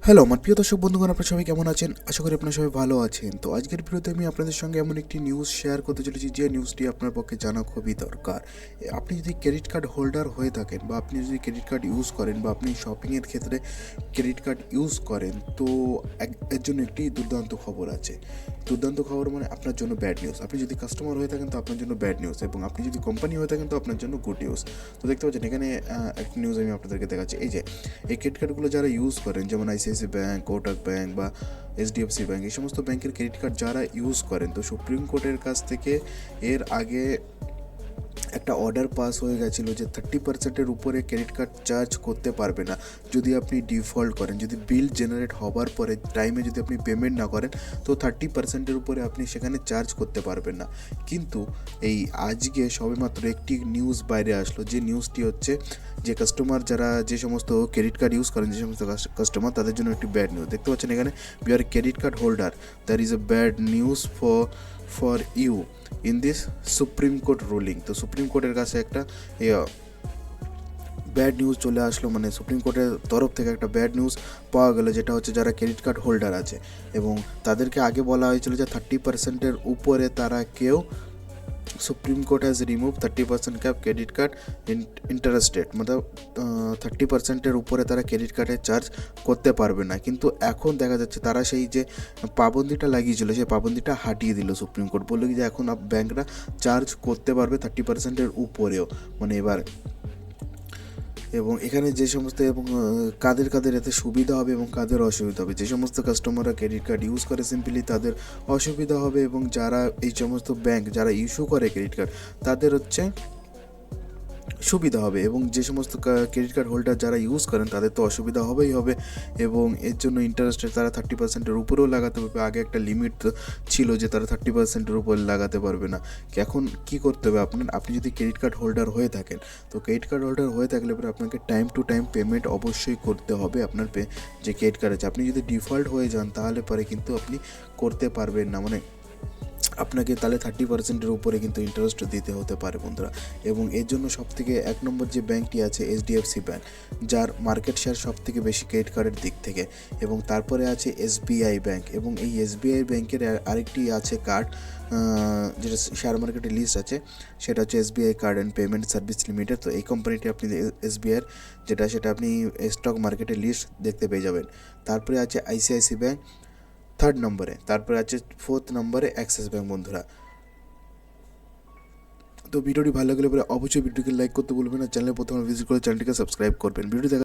Hello আমার প্রিয় দর্শক বন্ধুগণ, আপনারা সবাই কেমন আছেন? আশা করি আপনারা সবাই ভালো আছেন। তো আজকের ভিডিওতে আমি আপনাদের সঙ্গে এমন একটি নিউজ শেয়ার করতে চলেছি যে নিউজটি আপনার পক্ষে জানা খুবই দরকার। আপনি যদি ক্রেডিট কার্ড হোল্ডার হয়ে থাকেন বা আপনি যদি ক্রেডিট কার্ড ইউজ করেন বা আপনি শপিংয়ের ক্ষেত্রে ক্রেডিট কার্ড ইউজ করেন, তো এর জন্য একটি দুর্দান্ত খবর আছে। দুর্দান্ত খবর মানে আপনার জন্য ব্যাড নিউজ। আপনি যদি কাস্টমার হয়ে থাকেন তো আপনার জন্য ব্যাড নিউজ, এবং আপনি যদি কোম্পানি হয়ে থাকেন তো আপনার জন্য গুড নিউজ। তো দেখতে পাচ্ছেন এখানে একটা নিউজ আমি আপনাদেরকে দেখাচ্ছি। এই যে এই ক্রেডিট কার্ডগুলো যারা ইউজ করেন, যেমন আইসিআইসি ব্যাঙ্ক, কোটাক ব্যাঙ্ক বা এইচডিএফসি ব্যাঙ্ক, এই সমস্ত ব্যাংকের ক্রেডিট কার্ড যারা ইউজ করেন, তো সুপ্রিম কোর্টের কাছ থেকে এর আগে একটা অর্ডার পাস হয়ে গেছিলো যে 30%-এর উপরে ক্রেডিট কার্ড চার্জ করতে পারবে না যদি আপনি ডিফল্ট করেন। যদি বিল জেনারেট হবার পরে টাইমে যদি আপনি পেমেন্ট না করেন তো 30%-এর উপরে আপনি সেখানে চার্জ করতে পারবেন না। কিন্তু এই আজকে সবেমাত্র একটি নিউজ বাইরে আসলো, যে নিউজটি হচ্ছে যে কাস্টমার যারা যে সমস্ত ক্রেডিট কার্ড ইউজ করেন, যে সমস্ত কাস্টমার, তাদের জন্য একটি ব্যাড নিউজ। দেখতে পাচ্ছেন এখানে, you are credit card holder, there is a bad news for you in this supreme court ruling. তো সুপ্রিম কোর্টের কাছে একটা ব্যাড নিউজ চলে আসলো, মানে সুপ্রিম কোর্টের তরফ থেকে একটা ব্যাড নিউজ পাওয়া গেলো, যেটা হচ্ছে যারা ক্রেডিট কার্ড হোল্ডার আছে এবং তাদেরকে আগে বলা হয়েছিল যে 30%-এর উপরে তারা কেউ, supreme court has remove 30% cap credit card interest rate, मतलब 30%-এর উপরে তারা ক্রেডিট কার্ডের চার্জ করতে পারবে না। কিন্তু এখন দেখা যাচ্ছে তারা সেই যে পাবন্দিটা লাগিয়েছিল সেই পাবন্দিটা হাটিয়ে দিল। সুপ্রিম কোর্ট বললো যে এখন ব্যাংকরা চার্জ করতে পারবে 30%-এর উপরেও, মানে এবার। এবং এখানে যে সমস্ত এবং কাদের কাদের এতে সুবিধা হবে এবং কাদের অসুবিধা হবে, যে সমস্ত কাস্টমাররা ক্রেডিট কার্ড ইউজ করে সিম্পলি তাদের অসুবিধা হবে, এবং যারা এই সমস্ত ব্যাংক যারা ইস্যু করে ক্রেডিট কার্ড তাদের হচ্ছে সুবিধা হবে, এবং যে সমস্ত ক্রেডিট কার্ড হোল্ডার যারা ইউজ করেন তাদের তো অসুবিধা হবেই হবে। এবং এর জন্য ইন্টারেস্ট রেট তারা 30%-এর উপরেও লাগাতে পারবে। আগে একটা লিমিট ছিল যে তারা 30%-এর উপরে লাগাতে পারবে না। এখন কি করতে হবে আপনি যদি ক্রেডিট কার্ড হোল্ডার হয়ে থাকেন, তো ক্রেডিট কার্ড হোল্ডার হয়ে থাকলে পরে আপনাকে টাইম টু টাইম পেমেন্ট অবশ্যই করতে হবে আপনার যে ক্রেডিট কার্ড আছে। আপনি যদি ডিফল্ট হয়ে যান তাহলে পরে কিন্তু আপনি করতে পারবেন না, মানে আপনাকে তাহলে 30%-এর উপরে কিন্তু ইন্টারেস্ট দিতে হতে পারে বন্ধুরা। এবং এর জন্য সবথেকে 1 নম্বর যে ব্যাঙ্কটি আছে এইচডিএফসি ব্যাঙ্ক, যার মার্কেট শেয়ার সবথেকে বেশি ক্রেডিট কার্ডের দিক থেকে। এবং তারপরে আছে এসবিআই ব্যাঙ্ক, এবং এই এসবিআই ব্যাঙ্কের আরেকটি আছে কার্ড যেটা শেয়ার মার্কেটে লিস্ট আছে, সেটা হচ্ছে SBI card and payment service limited. তো এই কোম্পানিটি আপনি এসবিআইয়ের সেটা আপনি স্টক মার্কেটে লিস্ট দেখতে পেয়ে যাবেন। তারপরে আছে আইসিআইসি ব্যাঙ্ক 3rd নম্বরে, তারপরে আছে 4th নম্বরে অ্যাক্সিস ব্যাঙ্ক বন্ধুরা। তো ভিডিওটি ভালো লাগলে পরে অবশ্যই ভিডিওকে লাইক করতে ভুলবেন না। চ্যানেলে প্রথমে ভিজিট করে চ্যানেলটিকে সাবস্ক্রাইব করবেন। ভিডিও দেখা